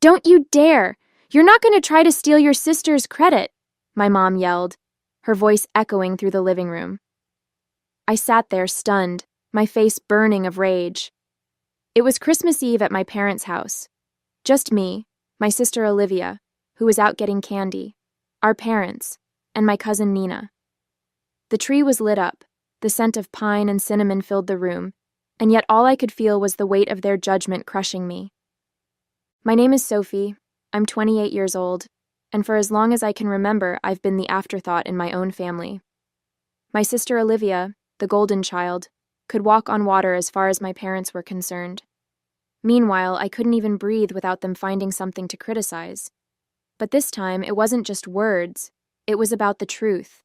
Don't you dare! You're not going to try to steal your sister's credit, my mom yelled, her voice echoing through the living room. I sat there stunned, my face burning of rage. It was Christmas Eve at my parents' house. Just me, my sister Olivia, who was out getting candy, our parents, and my cousin Nina. The tree was lit up, the scent of pine and cinnamon filled the room, and yet all I could feel was the weight of their judgment crushing me. My name is Sophie, I'm 28 years old, and for as long as I can remember, I've been the afterthought in my own family. My sister Olivia, the golden child, could walk on water as far as my parents were concerned. Meanwhile, I couldn't even breathe without them finding something to criticize. But this time, it wasn't just words, it was about the truth.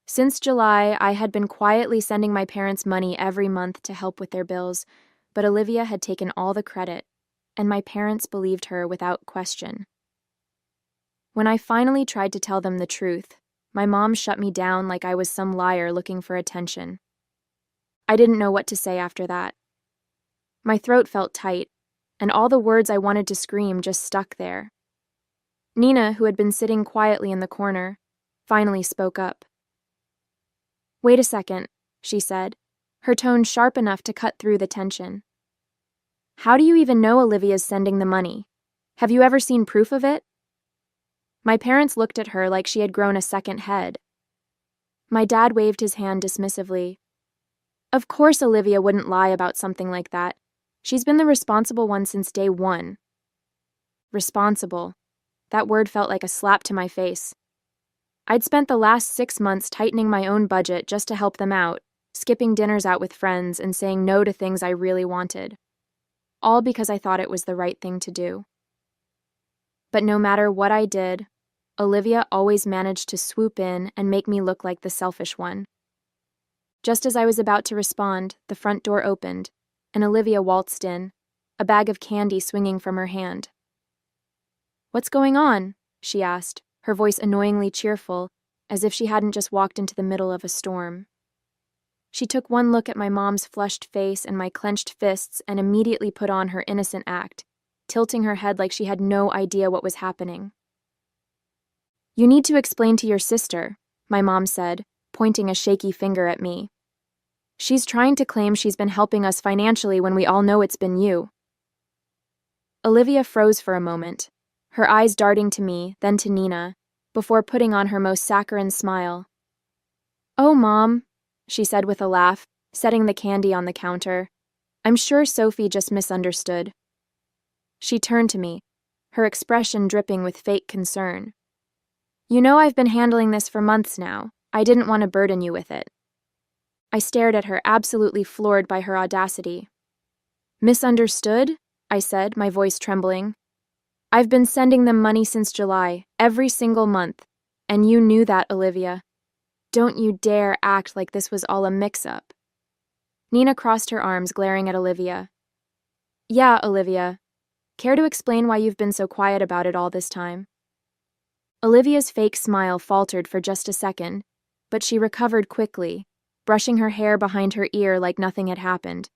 Since July, I had been quietly sending my parents money every month to help with their bills, but Olivia had taken all the credit, and my parents believed her without question. When I finally tried to tell them the truth, my mom shut me down like I was some liar looking for attention. I didn't know what to say after that. My throat felt tight, and all the words I wanted to scream just stuck there. Nina, who had been sitting quietly in the corner, finally spoke up. "Wait a second," she said, her tone sharp enough to cut through the tension. "How do you even know Olivia's sending the money? Have you ever seen proof of it?" My parents looked at her like she had grown a second head. My dad waved his hand dismissively. "Of course Olivia wouldn't lie about something like that. She's been the responsible one since day one." Responsible. That word felt like a slap to my face. I'd spent the last 6 months tightening my own budget just to help them out, skipping dinners out with friends and saying no to things I really wanted. All because I thought it was the right thing to do. But no matter what I did, Olivia always managed to swoop in and make me look like the selfish one. Just as I was about to respond, the front door opened, and Olivia waltzed in, a bag of candy swinging from her hand. "What's going on?" she asked, her voice annoyingly cheerful, as if she hadn't just walked into the middle of a storm. She took one look at my mom's flushed face and my clenched fists and immediately put on her innocent act, tilting her head like she had no idea what was happening. "You need to explain to your sister," my mom said, pointing a shaky finger at me. "She's trying to claim she's been helping us financially when we all know it's been you." Olivia froze for a moment, her eyes darting to me, then to Nina, before putting on her most saccharine smile. "Oh, Mom," she said with a laugh, setting the candy on the counter. "I'm sure Sophie just misunderstood." She turned to me, her expression dripping with fake concern. "You know I've been handling this for months now. I didn't want to burden you with it." I stared at her, absolutely floored by her audacity. "Misunderstood?" I said, my voice trembling. "I've been sending them money since July, every single month, and you knew that, Olivia. Don't you dare act like this was all a mix-up." Nina crossed her arms, glaring at Olivia. "Yeah, Olivia. Care to explain why you've been so quiet about it all this time?" Olivia's fake smile faltered for just a second, but she recovered quickly, brushing her hair behind her ear like nothing had happened.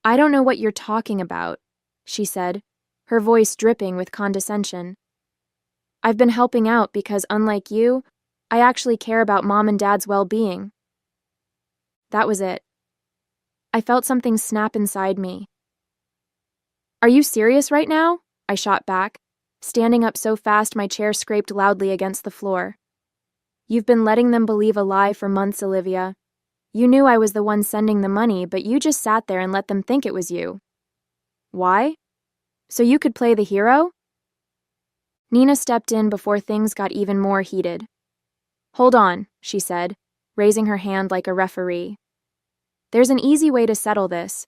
"I don't know what you're talking about," she said, her voice dripping with condescension. "I've been helping out because, unlike you, I actually care about Mom and Dad's well-being." That was it. I felt something snap inside me. "Are you serious right now?" I shot back, standing up so fast my chair scraped loudly against the floor. "You've been letting them believe a lie for months, Olivia. You knew I was the one sending the money, but you just sat there and let them think it was you. Why? So you could play the hero?" Nina stepped in before things got even more heated. "Hold on," she said, raising her hand like a referee. "There's an easy way to settle this.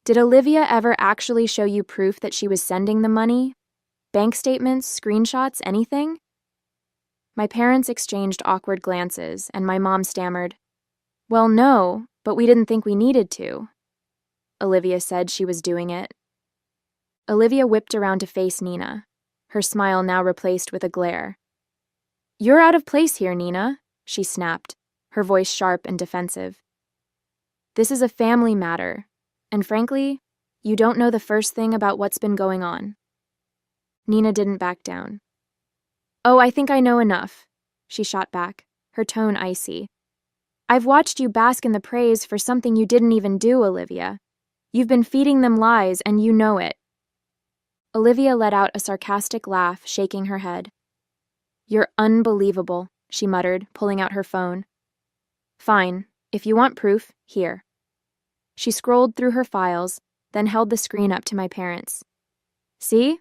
Did Olivia ever actually show you proof that she was sending the money? Bank statements, screenshots, anything?" My parents exchanged awkward glances, and my mom stammered, "Well, no, but we didn't think we needed to." Olivia said she was doing it. Olivia whipped around to face Nina, her smile now replaced with a glare. "You're out of place here, Nina," she snapped, her voice sharp and defensive. "This is a family matter, and frankly, You don't know the first thing about what's been going on. Nina didn't back down. Oh, I think I know enough, she shot back, her tone icy. I've watched you bask in the praise for something you didn't even do, Olivia. You've been feeding them lies, and you know it. Olivia let out a sarcastic laugh, shaking her head. You're unbelievable, she muttered, pulling out her phone. Fine, if you want proof, here. She scrolled through her files, then held the screen up to my parents. See?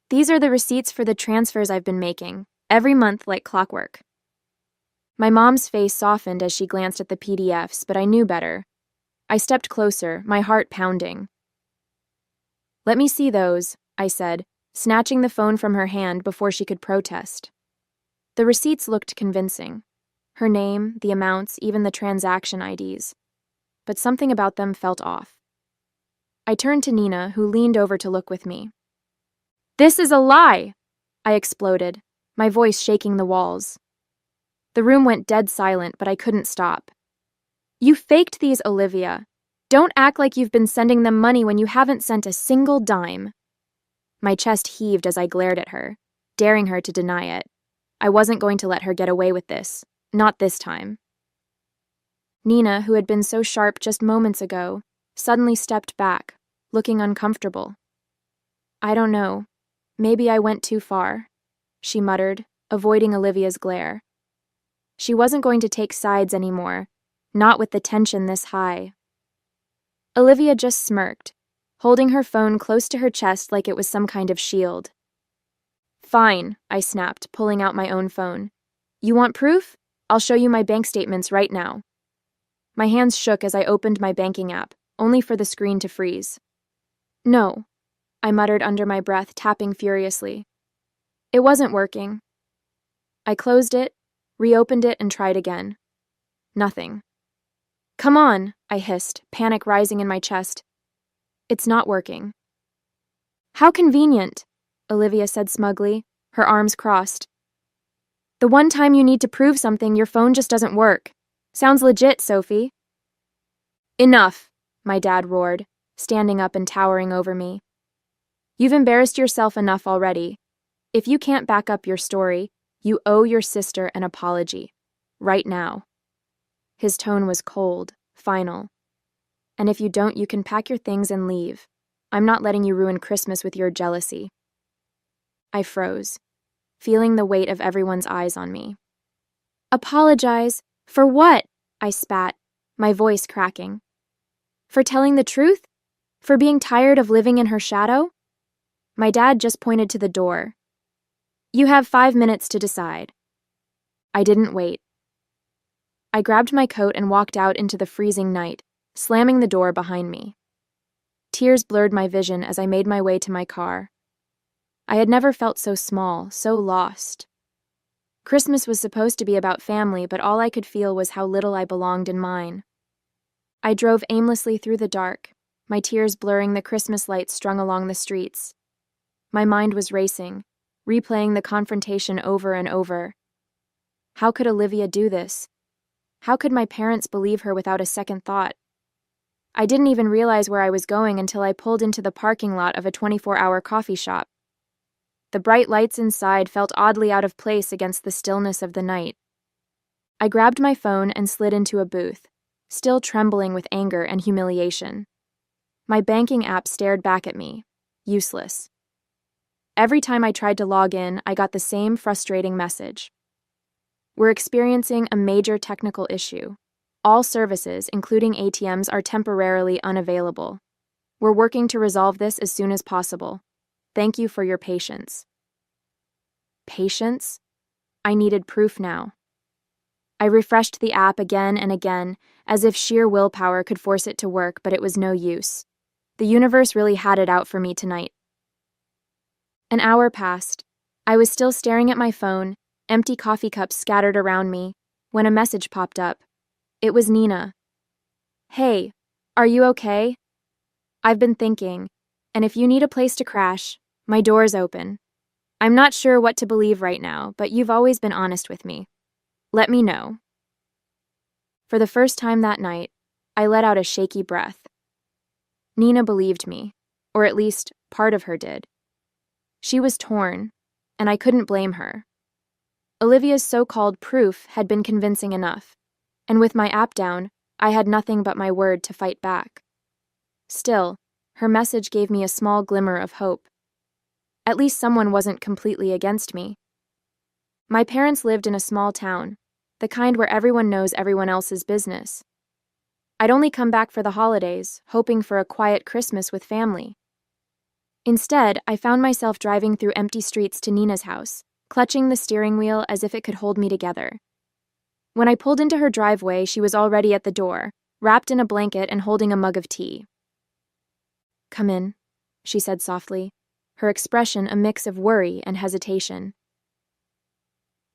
These are the receipts for the transfers I've been making, every month like clockwork. My mom's face softened as she glanced at the PDFs, but I knew better. I stepped closer, my heart pounding. Let me see those, I said, snatching the phone from her hand before she could protest. The receipts looked convincing. Her name, the amounts, even the transaction IDs. But something about them felt off. I turned to Nina, who leaned over to look with me. This is a lie! I exploded, my voice shaking the walls. The room went dead silent, but I couldn't stop. You faked these, Olivia. Don't act like you've been sending them money when you haven't sent a single dime. My chest heaved as I glared at her, daring her to deny it. I wasn't going to let her get away with this. Not this time. Nina, who had been so sharp just moments ago, suddenly stepped back, looking uncomfortable. I don't know. Maybe I went too far, she muttered, avoiding Olivia's glare. She wasn't going to take sides anymore, not with the tension this high. Olivia just smirked, holding her phone close to her chest like it was some kind of shield. Fine, I snapped, pulling out my own phone. You want proof? I'll show you my bank statements right now. My hands shook as I opened my banking app, only for the screen to freeze. No, I muttered under my breath, tapping furiously. It wasn't working. I closed it, reopened it, and tried again. Nothing. Come on, I hissed, panic rising in my chest. It's not working. How convenient, Olivia said smugly, her arms crossed. The one time you need to prove something, your phone just doesn't work. Sounds legit, Sophie. Enough, my dad roared, standing up and towering over me. You've embarrassed yourself enough already. If you can't back up your story, you owe your sister an apology. Right now. His tone was cold, final. And if you don't, you can pack your things and leave. I'm not letting you ruin Christmas with your jealousy. I froze, feeling the weight of everyone's eyes on me. Apologize? For what? I spat, my voice cracking. For telling the truth? For being tired of living in her shadow? My dad just pointed to the door. You have 5 minutes to decide. I didn't wait. I grabbed my coat and walked out into the freezing night, slamming the door behind me. Tears blurred my vision as I made my way to my car. I had never felt so small, so lost. Christmas was supposed to be about family, but all I could feel was how little I belonged in mine. I drove aimlessly through the dark, my tears blurring the Christmas lights strung along the streets. My mind was racing, replaying the confrontation over and over. How could Olivia do this? How could my parents believe her without a second thought? I didn't even realize where I was going until I pulled into the parking lot of a 24-hour coffee shop. The bright lights inside felt oddly out of place against the stillness of the night. I grabbed my phone and slid into a booth, still trembling with anger and humiliation. My banking app stared back at me, useless. Every time I tried to log in, I got the same frustrating message. We're experiencing a major technical issue. All services, including ATMs, are temporarily unavailable. We're working to resolve this as soon as possible. Thank you for your patience. Patience? I needed proof now. I refreshed the app again and again, as if sheer willpower could force it to work, but it was no use. The universe really had it out for me tonight. An hour passed. I was still staring at my phone, empty coffee cups scattered around me, when a message popped up. It was Nina. Hey, are you okay? I've been thinking, and if you need a place to crash, my door's open. I'm not sure what to believe right now, but you've always been honest with me. Let me know. For the first time that night, I let out a shaky breath. Nina believed me, or at least part of her did. She was torn, and I couldn't blame her. Olivia's so-called proof had been convincing enough, and with my app down, I had nothing but my word to fight back. Still, her message gave me a small glimmer of hope. At least someone wasn't completely against me. My parents lived in a small town, the kind where everyone knows everyone else's business. I'd only come back for the holidays, hoping for a quiet Christmas with family. Instead, I found myself driving through empty streets to Nina's house, clutching the steering wheel as if it could hold me together. When I pulled into her driveway, she was already at the door, wrapped in a blanket and holding a mug of tea. "Come in," she said softly, her expression a mix of worry and hesitation.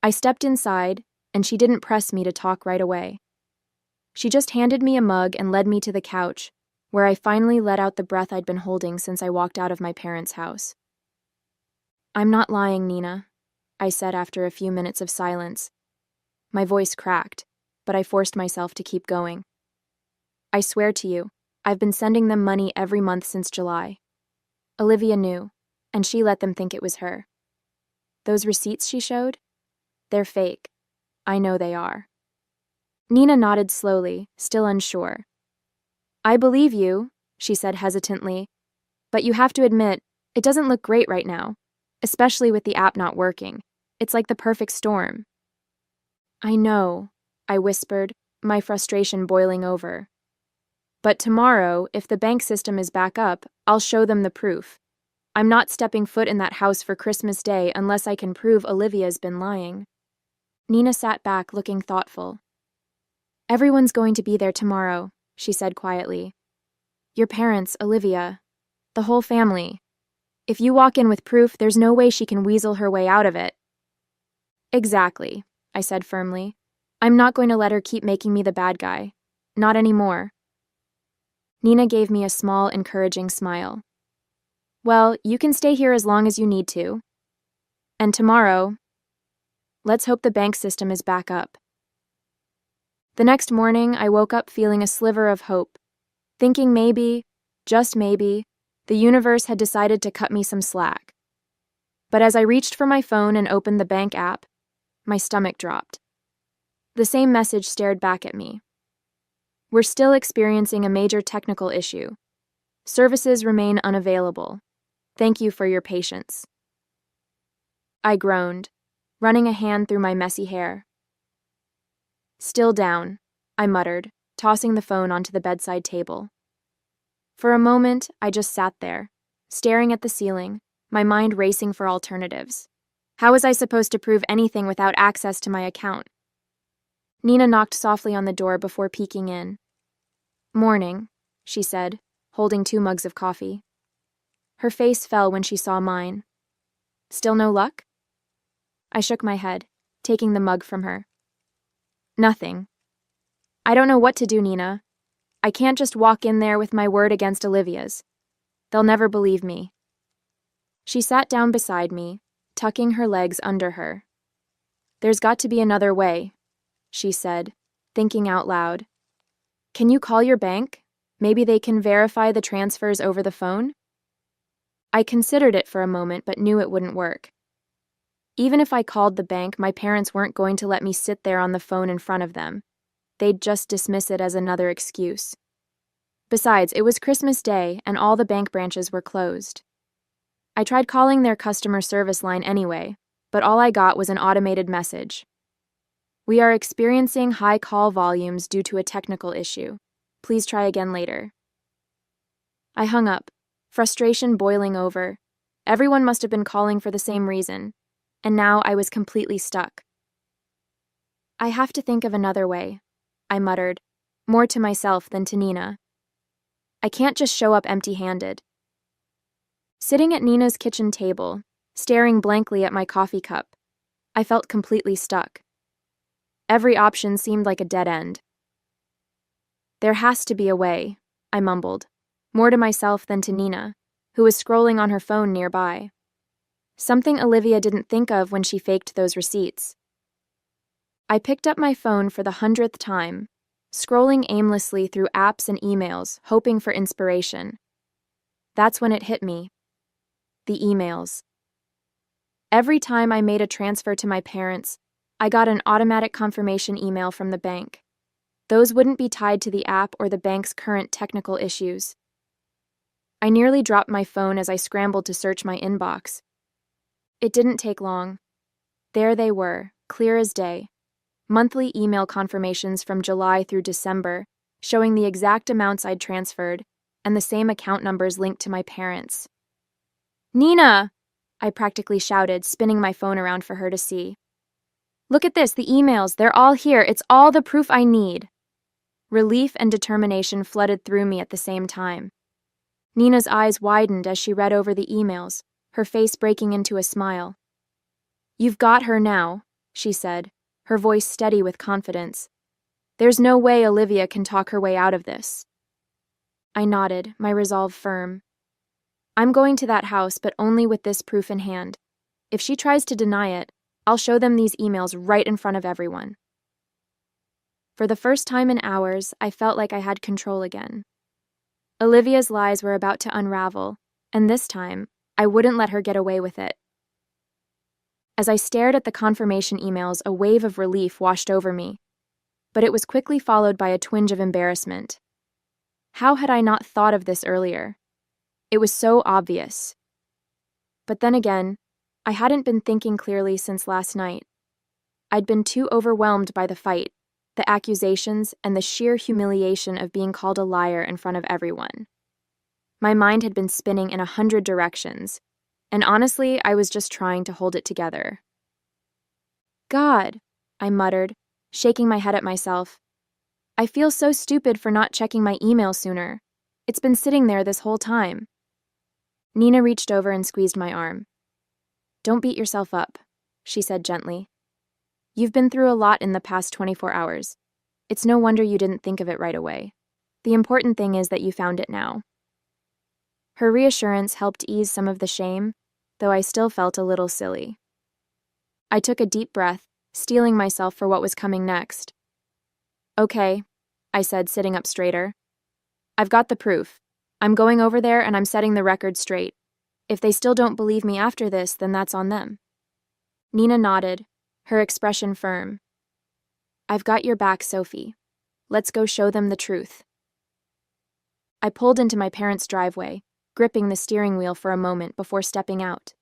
I stepped inside, and she didn't press me to talk right away. She just handed me a mug and led me to the couch, where I finally let out the breath I'd been holding since I walked out of my parents' house. "I'm not lying, Nina," I said after a few minutes of silence. My voice cracked, but I forced myself to keep going. "I swear to you, I've been sending them money every month since July. Olivia knew, and she let them think it was her. Those receipts she showed? They're fake. I know they are." Nina nodded slowly, still unsure. "I believe you," she said hesitantly, "but you have to admit, it doesn't look great right now, especially with the app not working. It's like the perfect storm." "I know," I whispered, my frustration boiling over. "But tomorrow, if the bank system is back up, I'll show them the proof. I'm not stepping foot in that house for Christmas Day unless I can prove Olivia's been lying." Nina sat back, looking thoughtful. "Everyone's going to be there tomorrow," she said quietly. "Your parents, Olivia, the whole family. If you walk in with proof, there's no way she can weasel her way out of it." "Exactly," I said firmly. "I'm not going to let her keep making me the bad guy. Not anymore." Nina gave me a small, encouraging smile. "Well, you can stay here as long as you need to. And tomorrow, let's hope the bank system is back up." The next morning, I woke up feeling a sliver of hope, thinking maybe, just maybe, the universe had decided to cut me some slack. But as I reached for my phone and opened the bank app, my stomach dropped. The same message stared back at me. "We're still experiencing a major technical issue. Services remain unavailable. Thank you for your patience." I groaned, running a hand through my messy hair. "Still down," I muttered, tossing the phone onto the bedside table. For a moment, I just sat there, staring at the ceiling, my mind racing for alternatives. How was I supposed to prove anything without access to my account? Nina knocked softly on the door before peeking in. "Morning," she said, holding 2 mugs of coffee. Her face fell when she saw mine. "Still no luck?" I shook my head, taking the mug from her. "Nothing. I don't know what to do, Nina. I can't just walk in there with my word against Olivia's. They'll never believe me." She sat down beside me, tucking her legs under her. "There's got to be another way," she said, thinking out loud. "Can you call your bank? Maybe they can verify the transfers over the phone?" I considered it for a moment but knew it wouldn't work. Even if I called the bank, my parents weren't going to let me sit there on the phone in front of them. They'd just dismiss it as another excuse. Besides, it was Christmas Day and all the bank branches were closed. I tried calling their customer service line anyway, but all I got was an automated message. "We are experiencing high call volumes due to a technical issue. Please try again later." I hung up, frustration boiling over. Everyone must have been calling for the same reason, and now I was completely stuck. "I have to think of another way," I muttered, more to myself than to Nina. "I can't just show up empty-handed." Sitting at Nina's kitchen table, staring blankly at my coffee cup, I felt completely stuck. Every option seemed like a dead end. "There has to be a way," I mumbled, more to myself than to Nina, who was scrolling on her phone nearby. Something Olivia didn't think of when she faked those receipts. I picked up my phone for the 100th time, scrolling aimlessly through apps and emails, hoping for inspiration. That's when it hit me. The emails. Every time I made a transfer to my parents, I got an automatic confirmation email from the bank. Those wouldn't be tied to the app or the bank's current technical issues. I nearly dropped my phone as I scrambled to search my inbox. It didn't take long. There they were, clear as day. Monthly email confirmations from July through December, showing the exact amounts I'd transferred, and the same account numbers linked to my parents. "Nina!" I practically shouted, spinning my phone around for her to see. "Look at this, the emails, they're all here, it's all the proof I need." Relief and determination flooded through me at the same time. Nina's eyes widened as she read over the emails, her face breaking into a smile. "You've got her now," she said, her voice steady with confidence. "There's no way Olivia can talk her way out of this." I nodded, my resolve firm. "I'm going to that house, but only with this proof in hand. If she tries to deny it, I'll show them these emails right in front of everyone." For the first time in hours, I felt like I had control again. Olivia's lies were about to unravel, and this time, I wouldn't let her get away with it. As I stared at the confirmation emails, a wave of relief washed over me, but it was quickly followed by a twinge of embarrassment. How had I not thought of this earlier? It was so obvious. But then again, I hadn't been thinking clearly since last night. I'd been too overwhelmed by the fight, the accusations, and the sheer humiliation of being called a liar in front of everyone. My mind had been spinning in 100 directions, and honestly, I was just trying to hold it together. "God," I muttered, shaking my head at myself. "I feel so stupid for not checking my email sooner. It's been sitting there this whole time." Nina reached over and squeezed my arm. "Don't beat yourself up," she said gently. "You've been through a lot in the past 24 hours. It's no wonder you didn't think of it right away. The important thing is that you found it now." Her reassurance helped ease some of the shame, though I still felt a little silly. I took a deep breath, steeling myself for what was coming next. "Okay," I said, sitting up straighter. "I've got the proof. I'm going over there and I'm setting the record straight. If they still don't believe me after this, then that's on them." Nina nodded, her expression firm. "I've got your back, Sophie. Let's go show them the truth." I pulled into my parents' driveway, gripping the steering wheel for a moment before stepping out.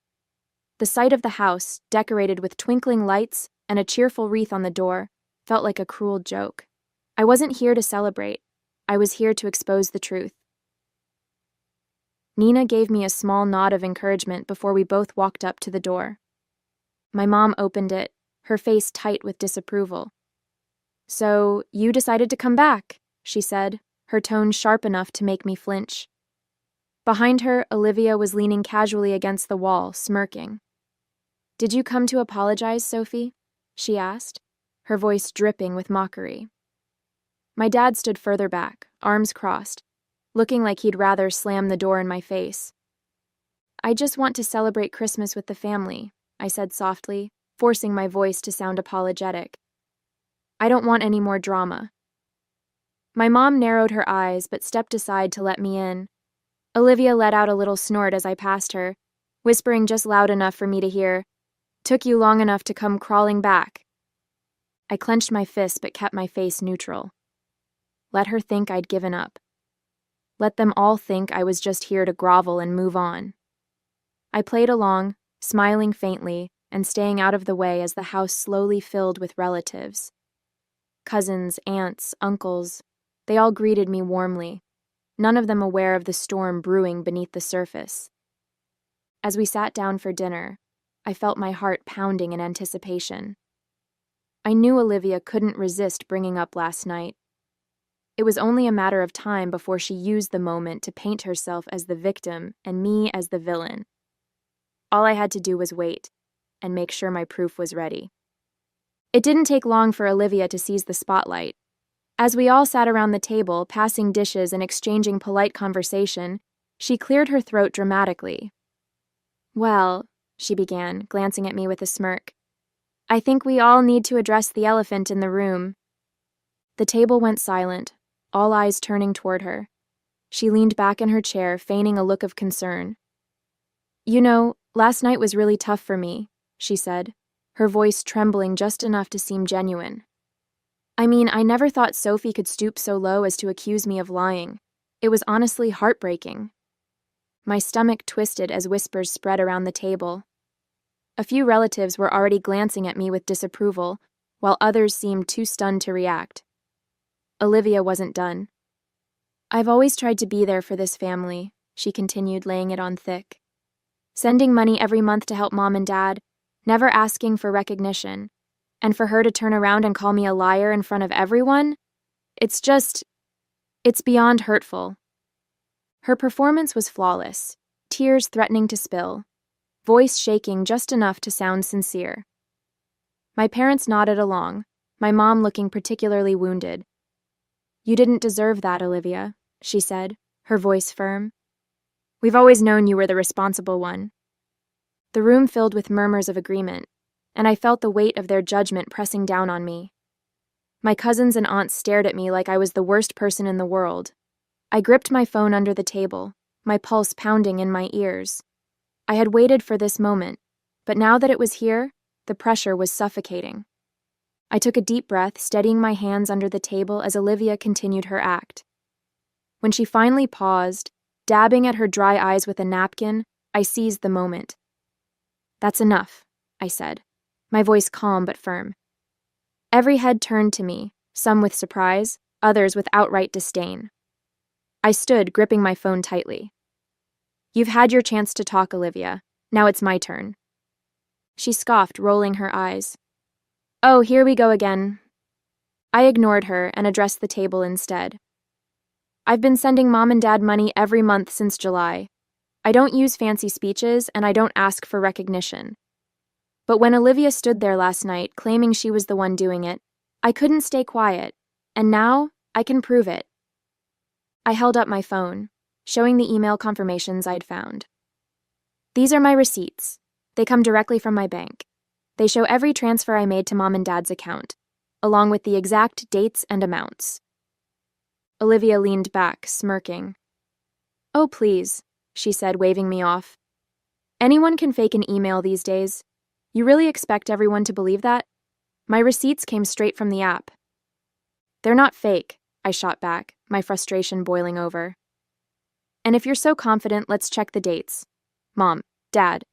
The sight of the house, decorated with twinkling lights and a cheerful wreath on the door, felt like a cruel joke. I wasn't here to celebrate. I was here to expose the truth. Nina gave me a small nod of encouragement before we both walked up to the door. My mom opened it, her face tight with disapproval. "So, you decided to come back," she said, her tone sharp enough to make me flinch. Behind her, Olivia was leaning casually against the wall, smirking. "Did you come to apologize, Sophie?" she asked, her voice dripping with mockery. My dad stood further back, arms crossed, looking like he'd rather slam the door in my face. "I just want to celebrate Christmas with the family," I said softly, forcing my voice to sound apologetic. "I don't want any more drama." My mom narrowed her eyes but stepped aside to let me in. Olivia let out a little snort as I passed her, whispering just loud enough for me to hear, "Took you long enough to come crawling back." I clenched my fist but kept my face neutral. Let her think I'd given up. Let them all think I was just here to grovel and move on. I played along, smiling faintly and staying out of the way as the house slowly filled with relatives. Cousins, aunts, uncles, they all greeted me warmly, none of them aware of the storm brewing beneath the surface. As we sat down for dinner, I felt my heart pounding in anticipation. I knew Olivia couldn't resist bringing up last night. It was only a matter of time before she used the moment to paint herself as the victim and me as the villain. All I had to do was wait and make sure my proof was ready. It didn't take long for Olivia to seize the spotlight. As we all sat around the table, passing dishes and exchanging polite conversation, she cleared her throat dramatically. "Well," she began, glancing at me with a smirk, "I think we all need to address the elephant in the room." The table went silent, all eyes turning toward her. She leaned back in her chair, feigning a look of concern. "You know, last night was really tough for me," she said, her voice trembling just enough to seem genuine. "I mean, I never thought Sophie could stoop so low as to accuse me of lying. It was honestly heartbreaking." My stomach twisted as whispers spread around the table. A few relatives were already glancing at me with disapproval, while others seemed too stunned to react. Olivia wasn't done. "I've always tried to be there for this family," she continued, laying it on thick. "Sending money every month to help Mom and Dad, never asking for recognition, and for her to turn around and call me a liar in front of everyone? It's beyond hurtful." Her performance was flawless, tears threatening to spill, voice shaking just enough to sound sincere. My parents nodded along, my mom looking particularly wounded. "You didn't deserve that, Olivia," she said, her voice firm. "We've always known you were the responsible one." The room filled with murmurs of agreement, and I felt the weight of their judgment pressing down on me. My cousins and aunts stared at me like I was the worst person in the world. I gripped my phone under the table, my pulse pounding in my ears. I had waited for this moment, but now that it was here, the pressure was suffocating. I took a deep breath, steadying my hands under the table as Olivia continued her act. When she finally paused, dabbing at her dry eyes with a napkin, I seized the moment. "That's enough," I said, my voice calm but firm. Every head turned to me, some with surprise, others with outright disdain. I stood, gripping my phone tightly. "You've had your chance to talk, Olivia. Now it's my turn." She scoffed, rolling her eyes. "Oh, here we go again." I ignored her and addressed the table instead. "I've been sending Mom and Dad money every month since July. I don't use fancy speeches, and I don't ask for recognition. But when Olivia stood there last night, claiming she was the one doing it, I couldn't stay quiet, and now I can prove it." I held up my phone, showing the email confirmations I'd found. "These are my receipts. They come directly from my bank. They show every transfer I made to Mom and Dad's account, along with the exact dates and amounts." Olivia leaned back, smirking. "Oh, please," she said, waving me off. "Anyone can fake an email these days. You really expect everyone to believe that? My receipts came straight from the app." "They're not fake," I shot back, my frustration boiling over. "And if you're so confident, let's check the dates. Mom, Dad,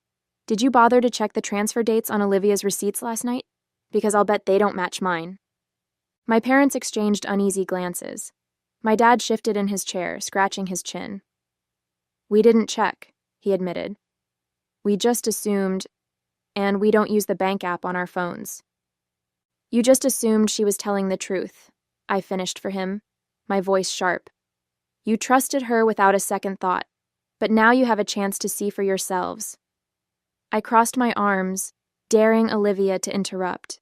did you bother to check the transfer dates on Olivia's receipts last night? Because I'll bet they don't match mine." My parents exchanged uneasy glances. My dad shifted in his chair, scratching his chin. "We didn't check," he admitted. "We just assumed, and we don't use the bank app on our phones." "You just assumed she was telling the truth," I finished for him, my voice sharp. "You trusted her without a second thought, but now you have a chance to see for yourselves." I crossed my arms, daring Olivia to interrupt.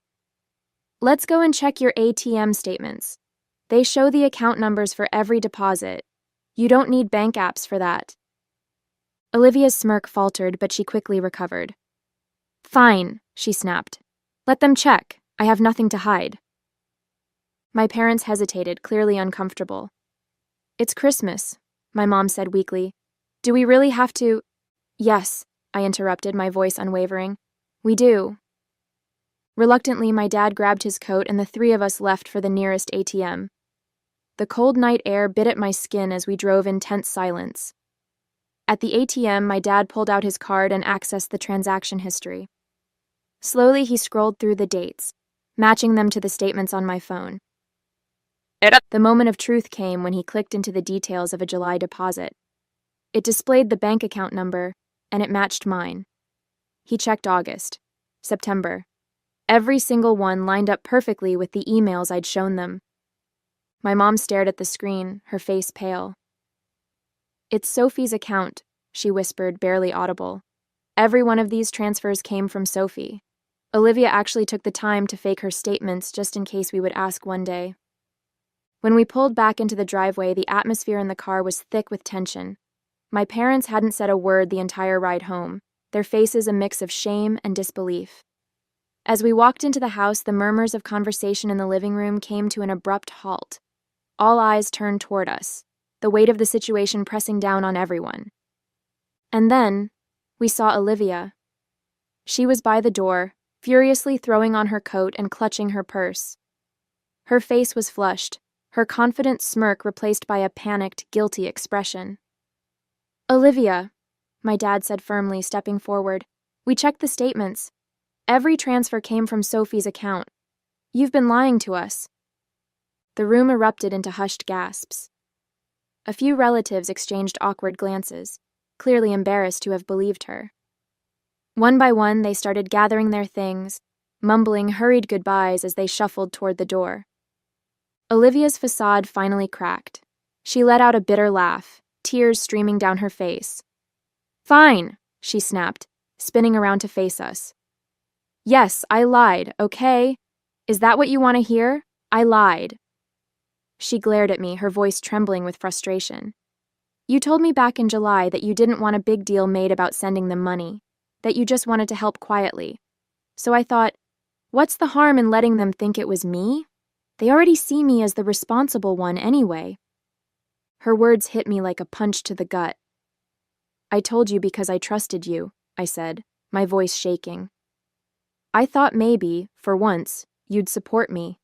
"Let's go and check your ATM statements. They show the account numbers for every deposit. You don't need bank apps for that." Olivia's smirk faltered, but she quickly recovered. "Fine," she snapped. "Let them check. I have nothing to hide." My parents hesitated, clearly uncomfortable. "It's Christmas," my mom said weakly. "Do we really have to—" "Yes," I interrupted, my voice unwavering. "We do." Reluctantly, my dad grabbed his coat and the three of us left for the nearest ATM. The cold night air bit at my skin as we drove in tense silence. At the ATM, my dad pulled out his card and accessed the transaction history. Slowly, he scrolled through the dates, matching them to the statements on my phone. The moment of truth came when he clicked into the details of a July deposit. It displayed the bank account number, and it matched mine. He checked August, September. Every single one lined up perfectly with the emails I'd shown them. My mom stared at the screen, her face pale. "It's Sophie's account," she whispered, barely audible. "Every one of these transfers came from Sophie. Olivia actually took the time to fake her statements just in case we would ask one day." When we pulled back into the driveway, the atmosphere in the car was thick with tension. My parents hadn't said a word the entire ride home, their faces a mix of shame and disbelief. As we walked into the house, the murmurs of conversation in the living room came to an abrupt halt. All eyes turned toward us. the weight of the situation pressing down on everyone. And then, we saw Olivia. She was by the door, furiously throwing on her coat and clutching her purse. Her face was flushed, her confident smirk replaced by a panicked, guilty expression. "Olivia," my dad said firmly, stepping forward, "we checked the statements. Every transfer came from Sophie's account. You've been lying to us." The room erupted into hushed gasps. A few relatives exchanged awkward glances, clearly embarrassed to have believed her. One by one, they started gathering their things, mumbling hurried goodbyes as they shuffled toward the door. Olivia's facade finally cracked. She let out a bitter laugh, tears streaming down her face. "Fine," she snapped, spinning around to face us. "Yes, I lied, okay? Is that what you want to hear? I lied." She glared at me, her voice trembling with frustration. "You told me back in July that you didn't want a big deal made about sending them money, that you just wanted to help quietly. So I thought, what's the harm in letting them think it was me? They already see me as the responsible one anyway." Her words hit me like a punch to the gut. "I told you because I trusted you," I said, my voice shaking. "I thought maybe, for once, you'd support me.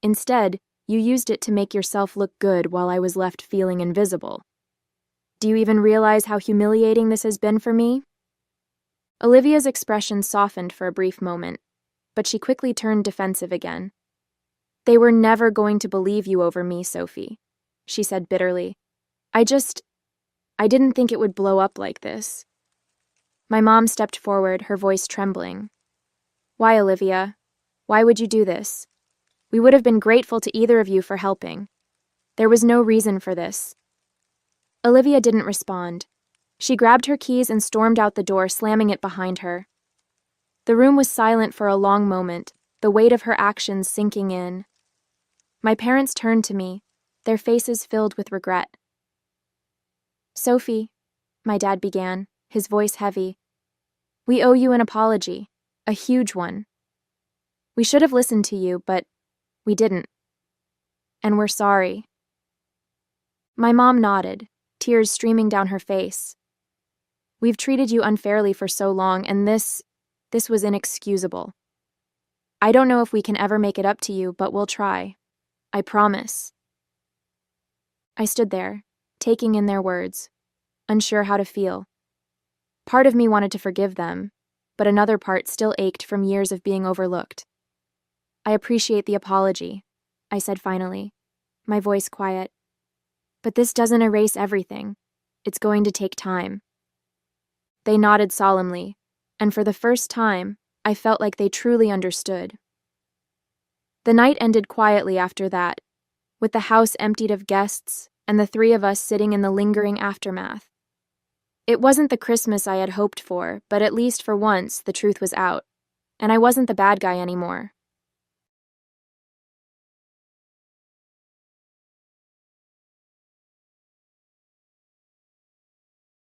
Instead, you used it to make yourself look good while I was left feeling invisible. Do you even realize how humiliating this has been for me?" Olivia's expression softened for a brief moment, but she quickly turned defensive again. "They were never going to believe you over me, Sophie," she said bitterly. I didn't think it would blow up like this." My mom stepped forward, her voice trembling. "Why, Olivia? Why would you do this? We would have been grateful to either of you for helping. There was no reason for this." Olivia didn't respond. She grabbed her keys and stormed out the door, slamming it behind her. The room was silent for a long moment, the weight of her actions sinking in. My parents turned to me, their faces filled with regret. "Sophie," my dad began, his voice heavy, "we owe you an apology, a huge one. We should have listened to you, but we didn't. And we're sorry." My mom nodded, tears streaming down her face. "We've treated you unfairly for so long, and this was inexcusable. I don't know if we can ever make it up to you, but we'll try. I promise." I stood there, taking in their words, unsure how to feel. Part of me wanted to forgive them, but another part still ached from years of being overlooked. "I appreciate the apology," I said finally, my voice quiet. "But this doesn't erase everything. It's going to take time." They nodded solemnly, and for the first time, I felt like they truly understood. The night ended quietly after that, with the house emptied of guests and the three of us sitting in the lingering aftermath. It wasn't the Christmas I had hoped for, but at least for once the truth was out, and I wasn't the bad guy anymore.